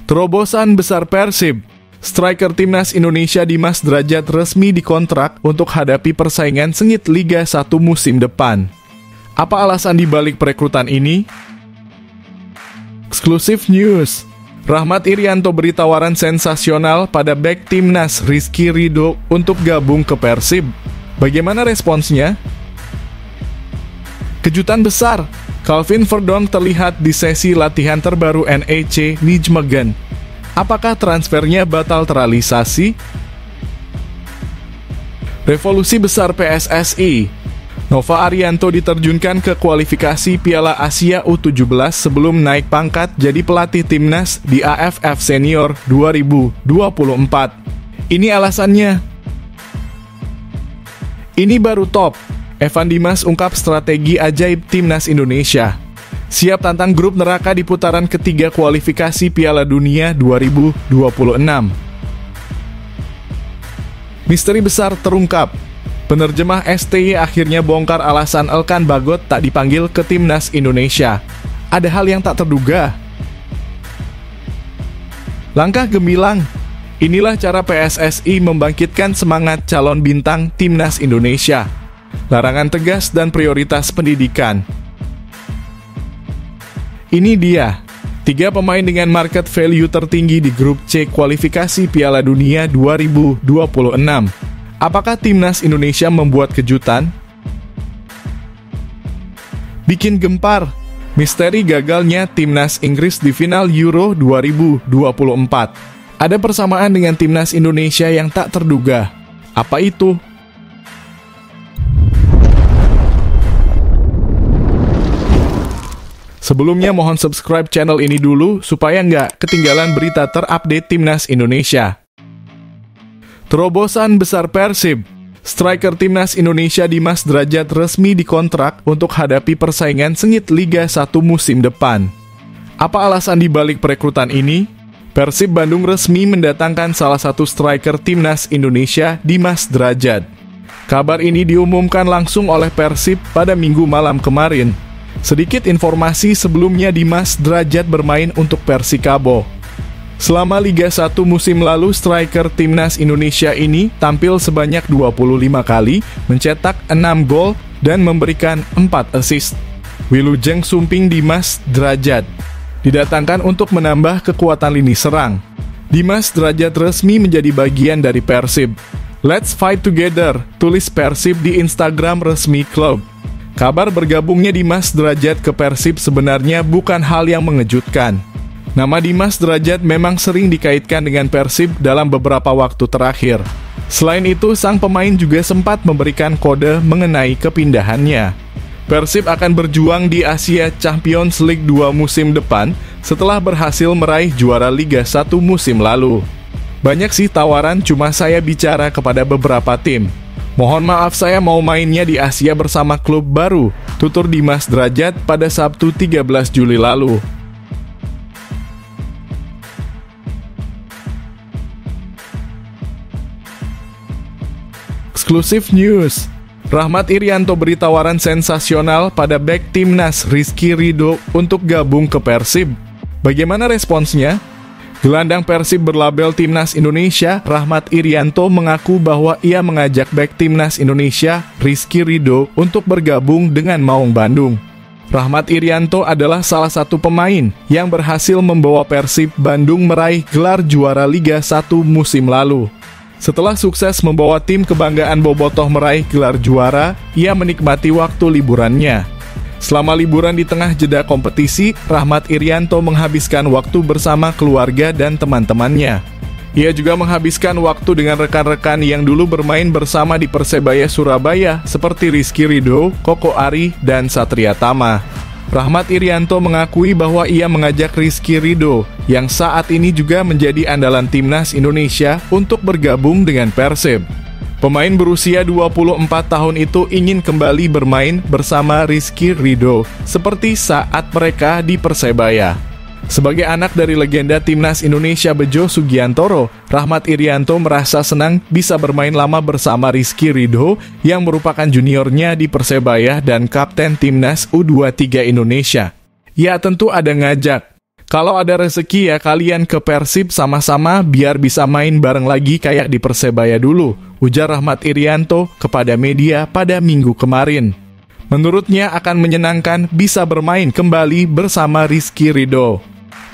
Terobosan besar Persib. Striker timnas Indonesia Dimas Drajat resmi dikontrak untuk hadapi persaingan sengit Liga 1 musim depan. Apa alasan dibalik perekrutan ini? Eksklusif News. Rahmat Irianto beri tawaran sensasional pada bek timnas Rizky Ridho untuk gabung ke Persib. Bagaimana responsnya? Kejutan besar. Calvin Verdonk terlihat di sesi latihan terbaru NEC Nijmegen. Apakah transfernya batal terrealisasi? Revolusi besar PSSI. Nova Arianto diterjunkan ke kualifikasi Piala Asia U17 sebelum naik pangkat jadi pelatih timnas di AFF Senior 2024. Ini alasannya. Ini baru top. Evan Dimas ungkap strategi ajaib timnas Indonesia. Siap tantang grup neraka di putaran ketiga kualifikasi Piala Dunia 2026. Misteri besar terungkap. Penerjemah STY akhirnya bongkar alasan Elkan Bagot tak dipanggil ke timnas Indonesia. Ada hal yang tak terduga. Langkah gemilang. Inilah cara PSSI membangkitkan semangat calon bintang timnas Indonesia. Larangan tegas dan prioritas pendidikan. Ini dia, 3 pemain dengan market value tertinggi di grup C kualifikasi Piala Dunia 2026. Apakah timnas Indonesia membuat kejutan? Bikin gempar, misteri gagalnya timnas Inggris di final Euro 2024. Ada persamaan dengan timnas Indonesia yang tak terduga. Apa itu? Sebelumnya mohon subscribe channel ini dulu supaya nggak ketinggalan berita terupdate timnas Indonesia. Terobosan besar Persib. Striker timnas Indonesia Dimas Drajat resmi dikontrak untuk hadapi persaingan sengit Liga 1 musim depan. Apa alasan dibalik perekrutan ini? Persib Bandung resmi mendatangkan salah satu striker timnas Indonesia Dimas Drajat. Kabar ini diumumkan langsung oleh Persib pada Minggu malam kemarin. Sedikit informasi sebelumnya, Dimas Drajat bermain untuk Persikabo. Selama Liga 1 musim lalu, striker timnas Indonesia ini tampil sebanyak 25 kali, mencetak 6 gol dan memberikan 4 assist. Wilujeng Sumping Dimas Drajat didatangkan untuk menambah kekuatan lini serang. Dimas Drajat resmi menjadi bagian dari Persib. Let's fight together, tulis Persib di Instagram resmi klub. Kabar bergabungnya Dimas Drajat ke Persib sebenarnya bukan hal yang mengejutkan. Nama Dimas Drajat memang sering dikaitkan dengan Persib dalam beberapa waktu terakhir. Selain itu, sang pemain juga sempat memberikan kode mengenai kepindahannya. Persib akan berjuang di Asia Champions League 2 musim depan setelah berhasil meraih juara Liga 1 musim lalu. Banyak sih tawaran, cuma saya bicara kepada beberapa tim. Mohon maaf, saya mau mainnya di Asia bersama klub baru, tutur Dimas Drajat pada Sabtu 13 Juli lalu. Eksklusif News. Rahmat Irianto beri tawaran sensasional pada bek timnas Rizky Ridho untuk gabung ke Persib. Bagaimana responsnya? Gelandang Persib berlabel Timnas Indonesia, Rahmat Irianto mengaku bahwa ia mengajak bek Timnas Indonesia, Rizky Ridho, untuk bergabung dengan Maung Bandung. Rahmat Irianto adalah salah satu pemain yang berhasil membawa Persib Bandung meraih gelar juara Liga 1 musim lalu. Setelah sukses membawa tim kebanggaan Bobotoh meraih gelar juara, ia menikmati waktu liburannya. Selama liburan di tengah jeda kompetisi, Rahmat Irianto menghabiskan waktu bersama keluarga dan teman-temannya. Ia juga menghabiskan waktu dengan rekan-rekan yang dulu bermain bersama di Persebaya Surabaya seperti Rizky Ridho, Koko Ari, dan Satria Tama. Rahmat Irianto mengakui bahwa ia mengajak Rizky Ridho, yang saat ini juga menjadi andalan timnas Indonesia, untuk bergabung dengan Persib. Pemain berusia 24 tahun itu ingin kembali bermain bersama Rizky Ridho, seperti saat mereka di Persebaya. Sebagai anak dari legenda timnas Indonesia Bejo Sugiantoro, Rahmat Irianto merasa senang bisa bermain lama bersama Rizky Ridho yang merupakan juniornya di Persebaya dan kapten timnas U23 Indonesia. Ya tentu ada ngajak. Kalau ada rezeki ya kalian ke Persib sama-sama biar bisa main bareng lagi kayak di Persebaya dulu, ujar Rahmat Irianto kepada media pada Minggu kemarin. Menurutnya akan menyenangkan bisa bermain kembali bersama Rizky Ridho.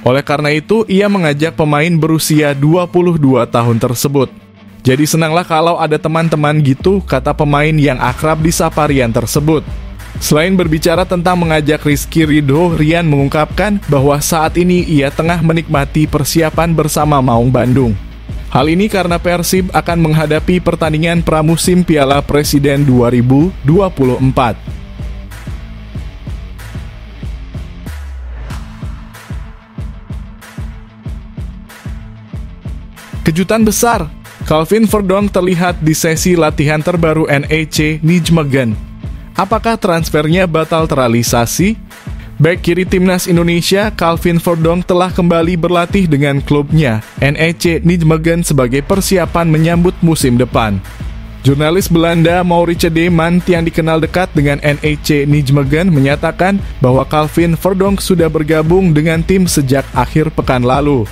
Oleh karena itu, ia mengajak pemain berusia 22 tahun tersebut. Jadi senanglah kalau ada teman-teman gitu, kata pemain yang akrab di Saparian tersebut. Selain berbicara tentang mengajak Rizky Ridho, Rian mengungkapkan bahwa saat ini ia tengah menikmati persiapan bersama Maung Bandung. Hal ini karena Persib akan menghadapi pertandingan pramusim Piala Presiden 2024. Kejutan besar, Calvin Verdonk terlihat di sesi latihan terbaru NEC Nijmegen. Apakah transfernya batal terrealisasi? Bek kiri timnas Indonesia, Calvin Verdonk telah kembali berlatih dengan klubnya, NEC Nijmegen, sebagai persiapan menyambut musim depan. Jurnalis Belanda Maurice Deman yang dikenal dekat dengan NEC Nijmegen menyatakan bahwa Calvin Verdonk sudah bergabung dengan tim sejak akhir pekan lalu.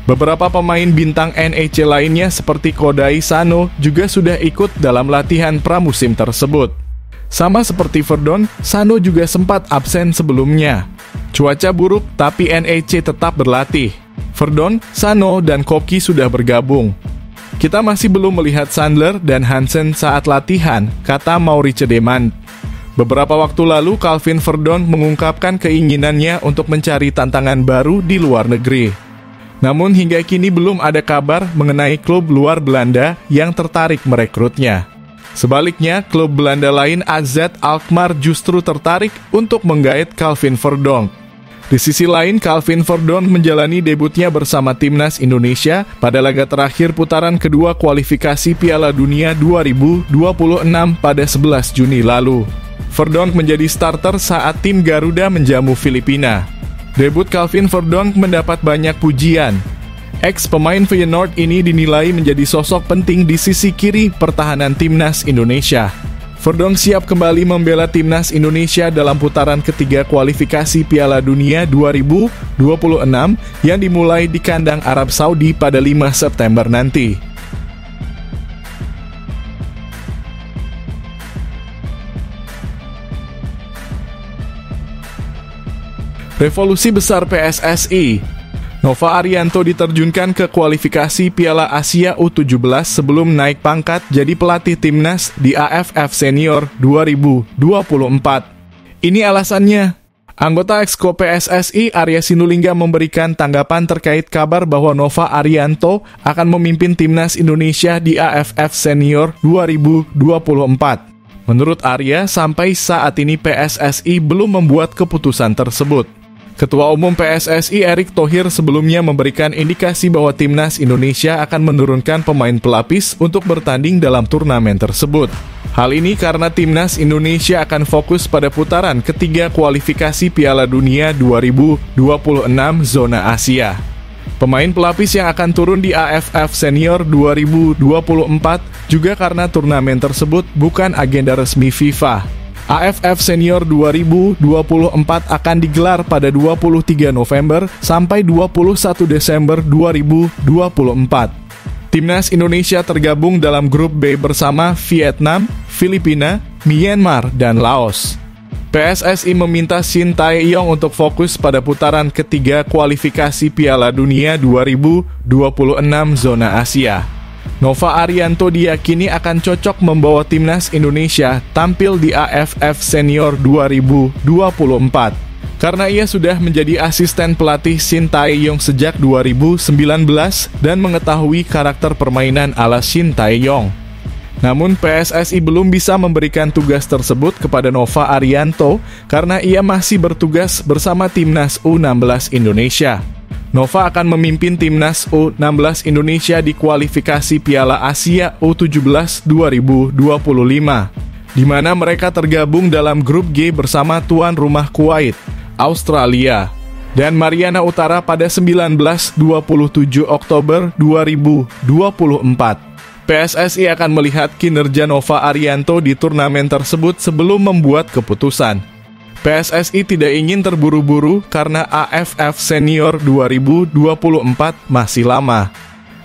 Beberapa pemain bintang NEC lainnya seperti Kodai Sano juga sudah ikut dalam latihan pramusim tersebut. Sama seperti Verdonk, Sano juga sempat absen sebelumnya. Cuaca buruk tapi NEC tetap berlatih. Verdonk, Sano, dan Koki sudah bergabung. Kita masih belum melihat Sandler dan Hansen saat latihan, kata Maurice Deman. Beberapa waktu lalu, Calvin Verdonk mengungkapkan keinginannya untuk mencari tantangan baru di luar negeri. Namun hingga kini belum ada kabar mengenai klub luar Belanda yang tertarik merekrutnya. Sebaliknya, klub Belanda lain AZ Alkmaar justru tertarik untuk menggait Calvin Verdonk. Di sisi lain, Calvin Verdonk menjalani debutnya bersama timnas Indonesia pada laga terakhir putaran kedua kualifikasi Piala Dunia 2026 pada 11 Juni lalu. Verdonk menjadi starter saat tim Garuda menjamu Filipina. Debut Calvin Verdonk mendapat banyak pujian. Ex-pemain Feyenoord ini dinilai menjadi sosok penting di sisi kiri pertahanan timnas Indonesia. Verdonk siap kembali membela timnas Indonesia dalam putaran ketiga kualifikasi Piala Dunia 2026 yang dimulai di kandang Arab Saudi pada 5 September nanti. Revolusi besar PSSI. Nova Arianto diterjunkan ke kualifikasi Piala Asia U17 sebelum naik pangkat jadi pelatih timnas di AFF Senior 2024. Ini alasannya. Anggota Exco PSSI Arya Sinulinga memberikan tanggapan terkait kabar bahwa Nova Arianto akan memimpin timnas Indonesia di AFF Senior 2024. Menurut Arya, sampai saat ini PSSI belum membuat keputusan tersebut. Ketua Umum PSSI Erick Thohir sebelumnya memberikan indikasi bahwa timnas Indonesia akan menurunkan pemain pelapis untuk bertanding dalam turnamen tersebut. Hal ini karena timnas Indonesia akan fokus pada putaran ketiga kualifikasi Piala Dunia 2026 zona Asia. Pemain pelapis yang akan turun di AFF Senior 2024 juga karena turnamen tersebut bukan agenda resmi FIFA. AFF Senior 2024 akan digelar pada 23 November sampai 21 Desember 2024. Timnas Indonesia tergabung dalam grup B bersama Vietnam, Filipina, Myanmar, dan Laos. PSSI meminta Shin Tae-yong untuk fokus pada putaran ketiga kualifikasi Piala Dunia 2026 zona Asia. Nova Arianto diyakini akan cocok membawa timnas Indonesia tampil di AFF Senior 2024. Karena ia sudah menjadi asisten pelatih Shin Tae-yong sejak 2019 dan mengetahui karakter permainan ala Shin Tae-yong. Namun PSSI belum bisa memberikan tugas tersebut kepada Nova Arianto karena ia masih bertugas bersama timnas U16 Indonesia. Nova akan memimpin timnas U16 Indonesia di kualifikasi Piala Asia U17 2025, di mana mereka tergabung dalam grup G bersama tuan rumah Kuwait, Australia, dan Mariana Utara pada 19-27 Oktober 2024. PSSI akan melihat kinerja Nova Arianto di turnamen tersebut sebelum membuat keputusan. PSSI tidak ingin terburu-buru karena AFF Senior 2024 masih lama.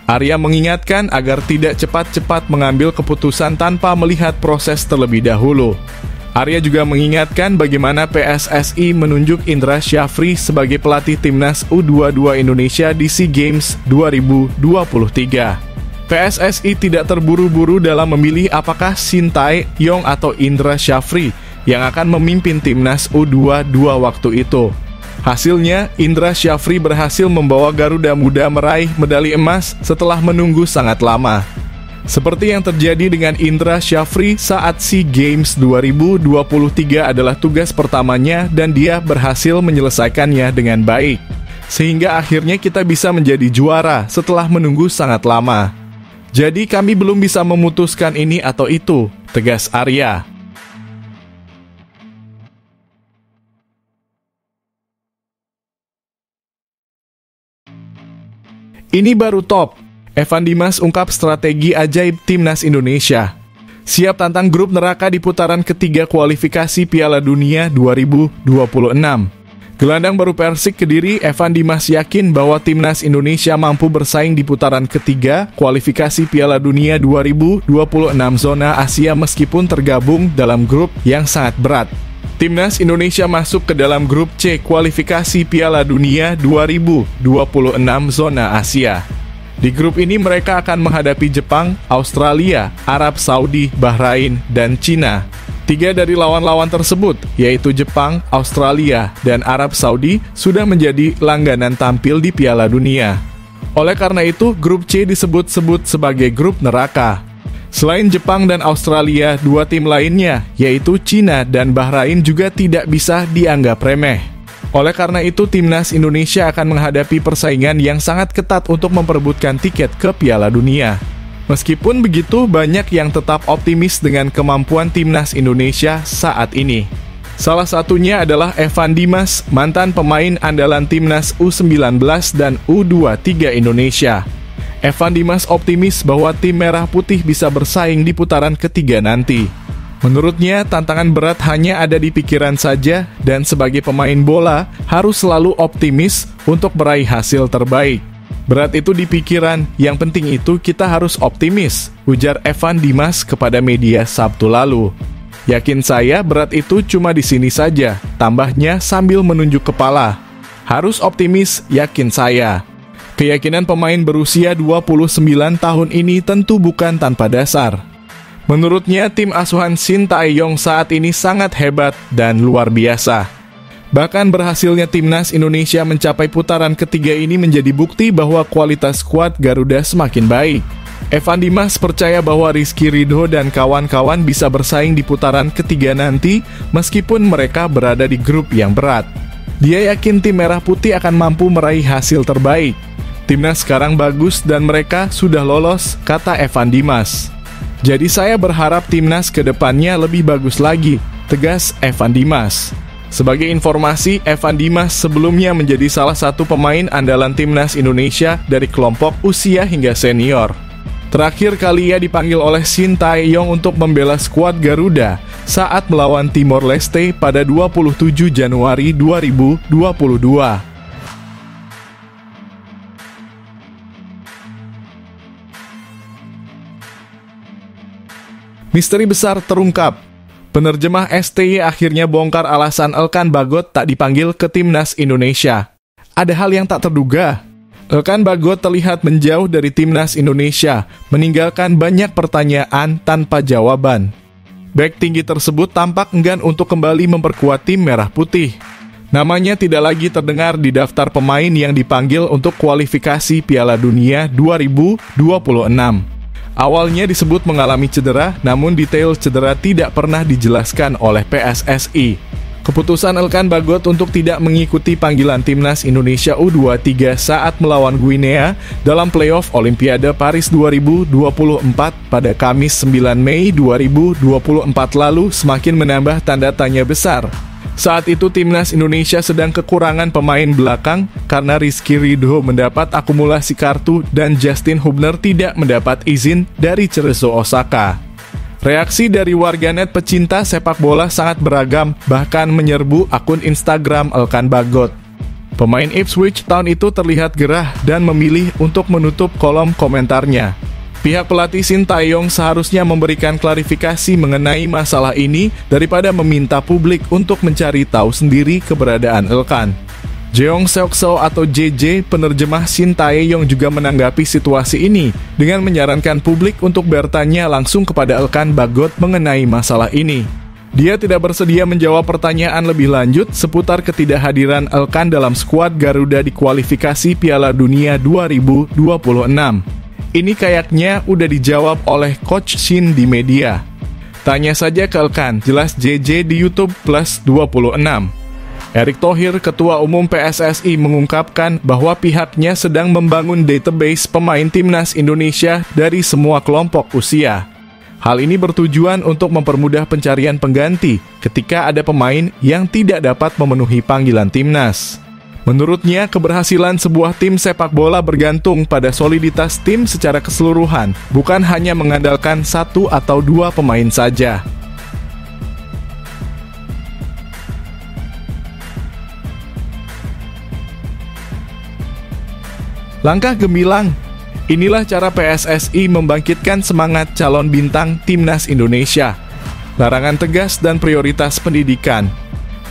Arya mengingatkan agar tidak cepat-cepat mengambil keputusan tanpa melihat proses terlebih dahulu. Arya juga mengingatkan bagaimana PSSI menunjuk Indra Syafri sebagai pelatih timnas U22 Indonesia di SEA Games 2023. PSSI tidak terburu-buru dalam memilih apakah Shin Tae-yong atau Indra Syafri yang akan memimpin timnas U22 waktu itu. Hasilnya, Indra Syafri berhasil membawa Garuda Muda meraih medali emas setelah menunggu sangat lama. Seperti yang terjadi dengan Indra Syafri saat SEA Games 2023 adalah tugas pertamanya dan dia berhasil menyelesaikannya dengan baik. Sehingga akhirnya kita bisa menjadi juara setelah menunggu sangat lama. Jadi kami belum bisa memutuskan ini atau itu, tegas Arya. Ini baru top. Evan Dimas ungkap strategi ajaib Timnas Indonesia. Siap tantang grup neraka di putaran ketiga kualifikasi Piala Dunia 2026. Gelandang baru Persik Kediri, Evan Dimas yakin bahwa Timnas Indonesia mampu bersaing di putaran ketiga kualifikasi Piala Dunia 2026 zona Asia meskipun tergabung dalam grup yang sangat berat. Timnas Indonesia masuk ke dalam grup C kualifikasi Piala Dunia 2026 zona Asia. Di grup ini mereka akan menghadapi Jepang, Australia, Arab Saudi, Bahrain, dan Cina. 3 dari lawan-lawan tersebut, yaitu Jepang, Australia, dan Arab Saudi, sudah menjadi langganan tampil di Piala Dunia. Oleh karena itu, grup C disebut-sebut sebagai grup neraka. Selain Jepang dan Australia, 2 tim lainnya, yaitu Cina dan Bahrain juga tidak bisa dianggap remeh. Oleh karena itu, Timnas Indonesia akan menghadapi persaingan yang sangat ketat untuk memperebutkan tiket ke Piala Dunia. Meskipun begitu, banyak yang tetap optimis dengan kemampuan Timnas Indonesia saat ini. Salah satunya adalah Evan Dimas, mantan pemain andalan Timnas U19 dan U23 Indonesia. Evan Dimas optimis bahwa tim Merah Putih bisa bersaing di putaran ketiga nanti. Menurutnya, tantangan berat hanya ada di pikiran saja dan sebagai pemain bola harus selalu optimis untuk meraih hasil terbaik. Berat itu di pikiran, yang penting itu kita harus optimis, ujar Evan Dimas kepada media Sabtu lalu. Yakin saya berat itu cuma di sini saja, tambahnya sambil menunjuk kepala. Harus optimis, yakin saya. Keyakinan pemain berusia 29 tahun ini tentu bukan tanpa dasar. Menurutnya, tim asuhan Shin Tae-yong saat ini sangat hebat dan luar biasa. Bahkan berhasilnya Timnas Indonesia mencapai putaran ketiga ini menjadi bukti bahwa kualitas skuad Garuda semakin baik. Evan Dimas percaya bahwa Rizky Ridho dan kawan-kawan bisa bersaing di putaran ketiga nanti meskipun mereka berada di grup yang berat. Dia yakin tim Merah Putih akan mampu meraih hasil terbaik. Timnas sekarang bagus dan mereka sudah lolos, kata Evan Dimas. Jadi saya berharap Timnas ke depannya lebih bagus lagi, tegas Evan Dimas. Sebagai informasi, Evan Dimas sebelumnya menjadi salah satu pemain andalan Timnas Indonesia dari kelompok usia hingga senior. Terakhir kali ia dipanggil oleh Shin Tae-yong untuk membela skuad Garuda saat melawan Timor Leste pada 27 Januari 2022. Misteri besar terungkap. Penerjemah STY akhirnya bongkar alasan Elkan Bagot tak dipanggil ke Timnas Indonesia. Ada hal yang tak terduga. Elkan Bagot terlihat menjauh dari Timnas Indonesia, meninggalkan banyak pertanyaan tanpa jawaban. Bek tinggi tersebut tampak enggan untuk kembali memperkuat tim Merah Putih. Namanya tidak lagi terdengar di daftar pemain yang dipanggil untuk kualifikasi Piala Dunia 2026. Awalnya disebut mengalami cedera, namun detail cedera tidak pernah dijelaskan oleh PSSI. Keputusan Elkan Bagot untuk tidak mengikuti panggilan Timnas Indonesia U23 saat melawan Guinea dalam playoff Olimpiade Paris 2024 pada Kamis 9 Mei 2024 lalu semakin menambah tanda tanya besar. Saat itu Timnas Indonesia sedang kekurangan pemain belakang karena Rizky Ridho mendapat akumulasi kartu dan Justin Hubner tidak mendapat izin dari Cerezo Osaka. Reaksi dari warganet pecinta sepak bola sangat beragam, bahkan menyerbu akun Instagram Elkan Bagot. Pemain Ipswich tahun itu terlihat gerah dan memilih untuk menutup kolom komentarnya. Pihak pelatih Sintayong seharusnya memberikan klarifikasi mengenai masalah ini daripada meminta publik untuk mencari tahu sendiri keberadaan Elkan. Jeong Seok Seo atau JJ, penerjemah Sintayong juga menanggapi situasi ini dengan menyarankan publik untuk bertanya langsung kepada Elkan Bagot mengenai masalah ini. Dia tidak bersedia menjawab pertanyaan lebih lanjut seputar ketidakhadiran Elkan dalam skuad Garuda di kualifikasi Piala Dunia 2026. Ini kayaknya udah dijawab oleh Coach Shin di media. Tanya saja ke Elkan, jelas JJ di YouTube Plus 26. Erick Thohir, Ketua Umum PSSI, mengungkapkan bahwa pihaknya sedang membangun database pemain timnas Indonesia dari semua kelompok usia. Hal ini bertujuan untuk mempermudah pencarian pengganti ketika ada pemain yang tidak dapat memenuhi panggilan timnas. Menurutnya, keberhasilan sebuah tim sepak bola bergantung pada soliditas tim secara keseluruhan, bukan hanya mengandalkan satu atau dua pemain saja. Langkah gemilang. Inilah cara PSSI membangkitkan semangat calon bintang timnas Indonesia. Larangan tegas dan prioritas pendidikan.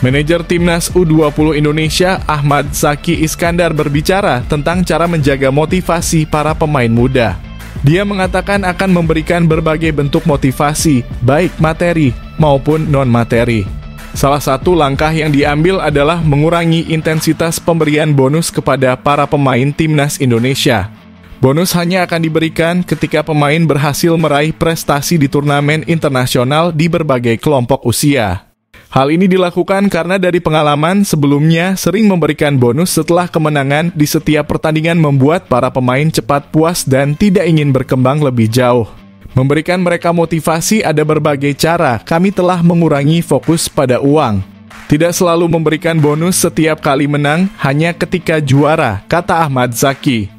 Manajer timnas U20 Indonesia Ahmad Zaki Iskandar berbicara tentang cara menjaga motivasi para pemain muda. Dia mengatakan akan memberikan berbagai bentuk motivasi, baik materi maupun non-materi. Salah satu langkah yang diambil adalah mengurangi intensitas pemberian bonus kepada para pemain timnas Indonesia. Bonus hanya akan diberikan ketika pemain berhasil meraih prestasi di turnamen internasional di berbagai kelompok usia. Hal ini dilakukan karena dari pengalaman sebelumnya sering memberikan bonus setelah kemenangan di setiap pertandingan membuat para pemain cepat puas dan tidak ingin berkembang lebih jauh. Memberikan mereka motivasi ada berbagai cara. Kami telah mengurangi fokus pada uang. Tidak selalu memberikan bonus setiap kali menang, hanya ketika juara, kata Ahmad Zaki.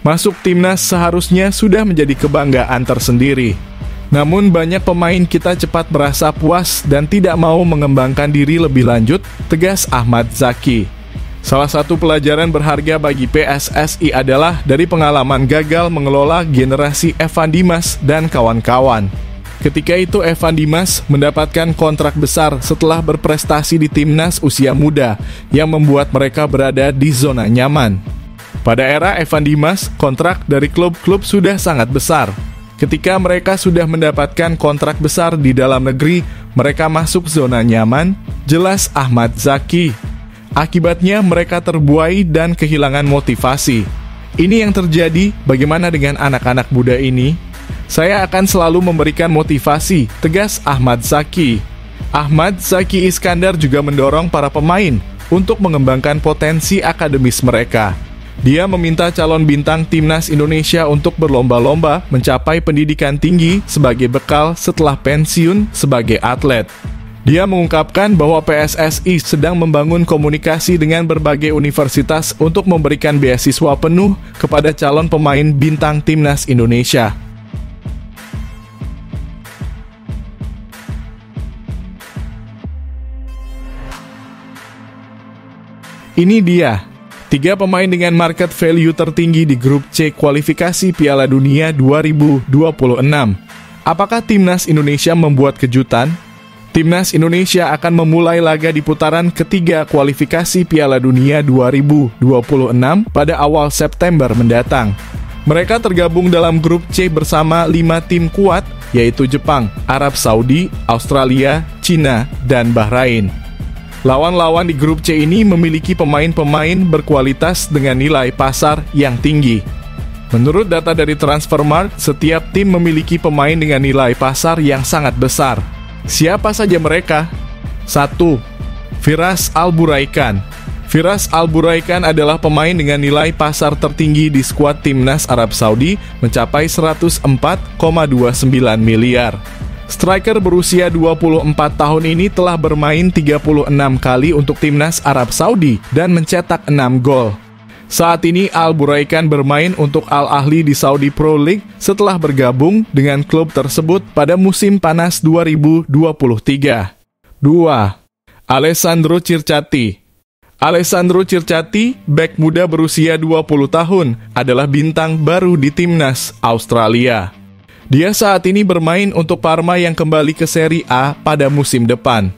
Masuk timnas seharusnya sudah menjadi kebanggaan tersendiri. Namun banyak pemain kita cepat merasa puas dan tidak mau mengembangkan diri lebih lanjut, tegas Ahmad Zaki. Salah satu pelajaran berharga bagi PSSI adalah dari pengalaman gagal mengelola generasi Evan Dimas dan kawan-kawan. Ketika itu Evan Dimas mendapatkan kontrak besar setelah berprestasi di timnas usia muda yang membuat mereka berada di zona nyaman. Pada era Evan Dimas, kontrak dari klub-klub sudah sangat besar. Ketika mereka sudah mendapatkan kontrak besar di dalam negeri, mereka masuk zona nyaman, jelas Ahmad Zaki. Akibatnya mereka terbuai dan kehilangan motivasi. Ini yang terjadi, bagaimana dengan anak-anak muda ini? Saya akan selalu memberikan motivasi, tegas Ahmad Zaki. Ahmad Zaki Iskandar juga mendorong para pemain untuk mengembangkan potensi akademis mereka. Dia meminta calon bintang timnas Indonesia untuk berlomba-lomba mencapai pendidikan tinggi sebagai bekal setelah pensiun sebagai atlet. Dia mengungkapkan bahwa PSSI sedang membangun komunikasi dengan berbagai universitas untuk memberikan beasiswa penuh kepada calon pemain bintang timnas Indonesia. Ini dia 3 pemain dengan market value tertinggi di grup C kualifikasi Piala Dunia 2026. Apakah timnas Indonesia membuat kejutan? Timnas Indonesia akan memulai laga di putaran ketiga kualifikasi Piala Dunia 2026 pada awal September mendatang. Mereka tergabung dalam grup C bersama 5 tim kuat, yaitu Jepang, Arab Saudi, Australia, Cina, dan Bahrain. Lawan-lawan di grup C ini memiliki pemain-pemain berkualitas dengan nilai pasar yang tinggi. Menurut data dari Transfermarkt, setiap tim memiliki pemain dengan nilai pasar yang sangat besar. Siapa saja mereka? 1. Firas Al-Buraikan. Firas Al-Buraikan adalah pemain dengan nilai pasar tertinggi di skuad timnas Arab Saudi mencapai 104,29 miliar. Striker berusia 24 tahun ini telah bermain 36 kali untuk timnas Arab Saudi dan mencetak 6 gol. Saat ini Al Buraikan bermain untuk Al Ahly di Saudi Pro League setelah bergabung dengan klub tersebut pada musim panas 2023. 2. Alessandro Circati. Alessandro Circati, bek muda berusia 20 tahun, adalah bintang baru di timnas Australia. Dia saat ini bermain untuk Parma yang kembali ke Serie A pada musim depan.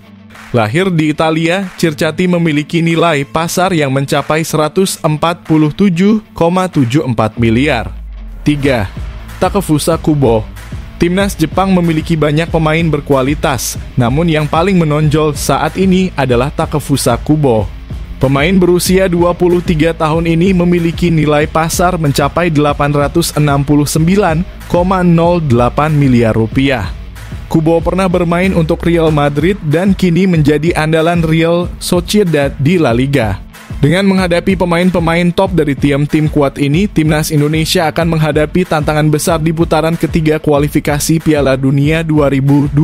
Lahir di Italia, Circati memiliki nilai pasar yang mencapai 147,74 miliar. 3. Takefusa Kubo. Timnas Jepang memiliki banyak pemain berkualitas, namun yang paling menonjol saat ini adalah Takefusa Kubo. Pemain berusia 23 tahun ini memiliki nilai pasar mencapai 869,08 miliar rupiah. Kubo pernah bermain untuk Real Madrid dan kini menjadi andalan Real Sociedad di La Liga. Dengan menghadapi pemain-pemain top dari tim-tim kuat ini, Timnas Indonesia akan menghadapi tantangan besar di putaran ketiga kualifikasi Piala Dunia 2026.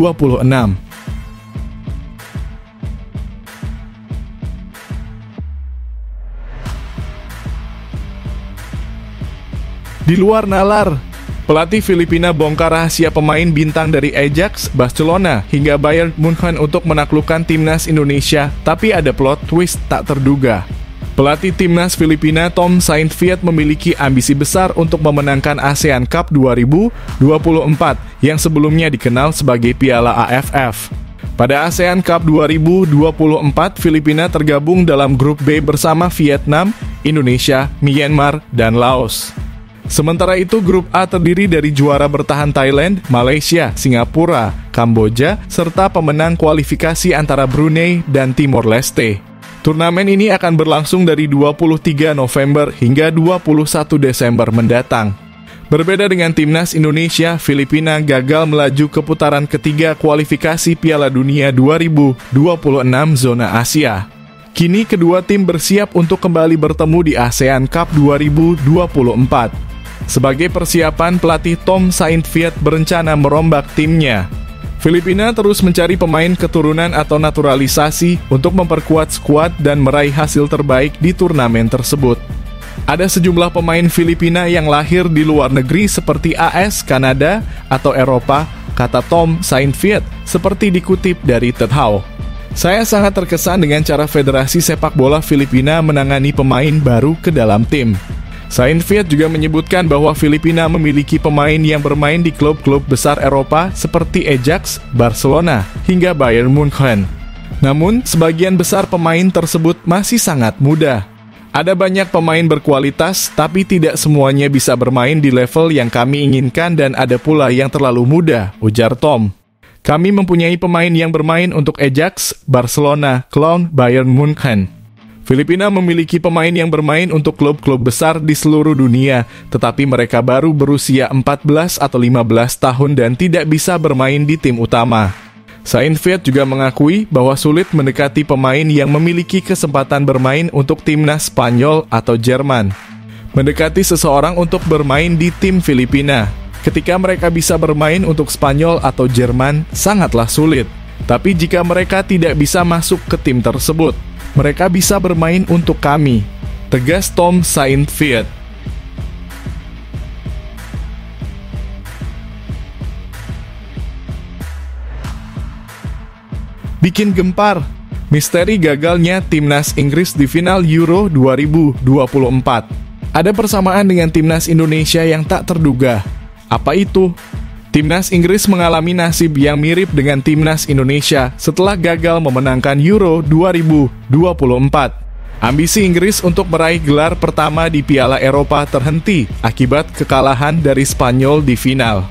Di luar nalar, pelatih Filipina bongkar rahasia pemain bintang dari Ajax, Barcelona, hingga Bayern Munchen untuk menaklukkan Timnas Indonesia, tapi ada plot twist tak terduga. Pelatih Timnas Filipina Tom Saintfiet memiliki ambisi besar untuk memenangkan ASEAN Cup 2024 yang sebelumnya dikenal sebagai Piala AFF. Pada ASEAN Cup 2024, Filipina tergabung dalam grup B bersama Vietnam, Indonesia, Myanmar, dan Laos. Sementara itu, grup A terdiri dari juara bertahan Thailand, Malaysia, Singapura, Kamboja, serta pemenang kualifikasi antara Brunei dan Timor Leste. Turnamen ini akan berlangsung dari 23 November hingga 21 Desember mendatang. Berbeda dengan Timnas Indonesia, Filipina gagal melaju ke putaran ketiga kualifikasi Piala Dunia 2026 zona Asia. Kini kedua tim bersiap untuk kembali bertemu di ASEAN Cup 2024. Sebagai persiapan, pelatih Tom Saintfiet berencana merombak timnya. Filipina terus mencari pemain keturunan atau naturalisasi untuk memperkuat skuad dan meraih hasil terbaik di turnamen tersebut. Ada sejumlah pemain Filipina yang lahir di luar negeri seperti AS, Kanada, atau Eropa, kata Tom Saintfiet, seperti dikutip dari Tethao. Saya sangat terkesan dengan cara Federasi Sepak Bola Filipina menangani pemain baru ke dalam tim. Saintfiet juga menyebutkan bahwa Filipina memiliki pemain yang bermain di klub-klub besar Eropa seperti Ajax, Barcelona, hingga Bayern Munchen. Namun, sebagian besar pemain tersebut masih sangat muda. Ada banyak pemain berkualitas, tapi tidak semuanya bisa bermain di level yang kami inginkan dan ada pula yang terlalu muda, ujar Tom. Kami mempunyai pemain yang bermain untuk Ajax, Barcelona, Cologne, Bayern Munchen. Filipina memiliki pemain yang bermain untuk klub-klub besar di seluruh dunia, tetapi mereka baru berusia 14 atau 15 tahun dan tidak bisa bermain di tim utama. Saintfiet juga mengakui bahwa sulit mendekati pemain yang memiliki kesempatan bermain untuk timnas Spanyol atau Jerman. Mendekati seseorang untuk bermain di tim Filipina, ketika mereka bisa bermain untuk Spanyol atau Jerman, sangatlah sulit. Tapi jika mereka tidak bisa masuk ke tim tersebut, mereka bisa bermain untuk kami, tegas Tom Saintfiet. Bikin gempar, misteri gagalnya timnas Inggris di final Euro 2024. Ada persamaan dengan timnas Indonesia yang tak terduga. Apa itu? Timnas Inggris mengalami nasib yang mirip dengan timnas Indonesia setelah gagal memenangkan Euro 2024. Ambisi Inggris untuk meraih gelar pertama di Piala Eropa terhenti akibat kekalahan dari Spanyol di final.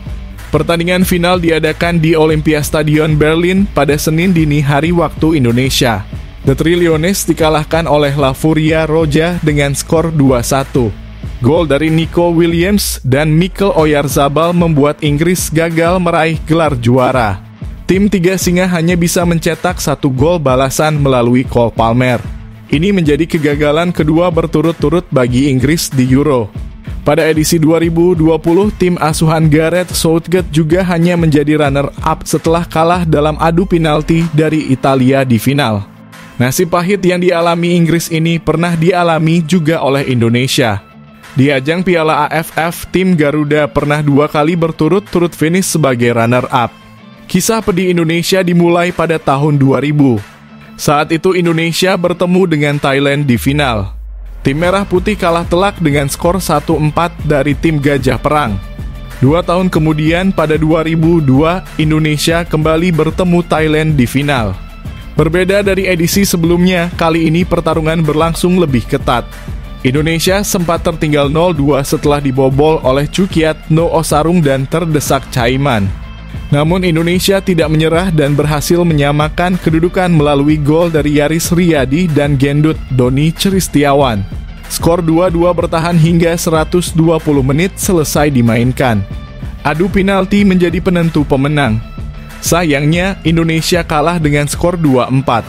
Pertandingan final diadakan di Olympiastadion Berlin pada Senin dini hari waktu Indonesia. The Three Lions dikalahkan oleh La Furia Roja dengan skor 2-1. Gol dari Nico Williams dan Mikel Oyarzabal membuat Inggris gagal meraih gelar juara. Tim Tiga Singa hanya bisa mencetak 1 gol balasan melalui Cole Palmer. Ini menjadi kegagalan kedua berturut-turut bagi Inggris di Euro. Pada edisi 2020, tim asuhan Gareth Southgate juga hanya menjadi runner-up setelah kalah dalam adu penalti dari Italia di final. Nasib pahit yang dialami Inggris ini pernah dialami juga oleh Indonesia. Di ajang Piala AFF, tim Garuda pernah 2 kali berturut-turut finish sebagai runner-up. Kisah pedih Indonesia dimulai pada tahun 2000. Saat itu Indonesia bertemu dengan Thailand di final. Tim Merah Putih kalah telak dengan skor 1-4 dari tim Gajah Perang. 2 tahun kemudian pada 2002, Indonesia kembali bertemu Thailand di final. Berbeda dari edisi sebelumnya, kali ini pertarungan berlangsung lebih ketat. Indonesia sempat tertinggal 0-2 setelah dibobol oleh Chukiat No Osarung dan terdesak Caiman. Namun Indonesia tidak menyerah dan berhasil menyamakan kedudukan melalui gol dari Yaris Riyadi dan Gendut Doni Ceristiawan. Skor 2-2 bertahan hingga 120 menit selesai dimainkan. Adu penalti menjadi penentu pemenang. Sayangnya, Indonesia kalah dengan skor 2-4.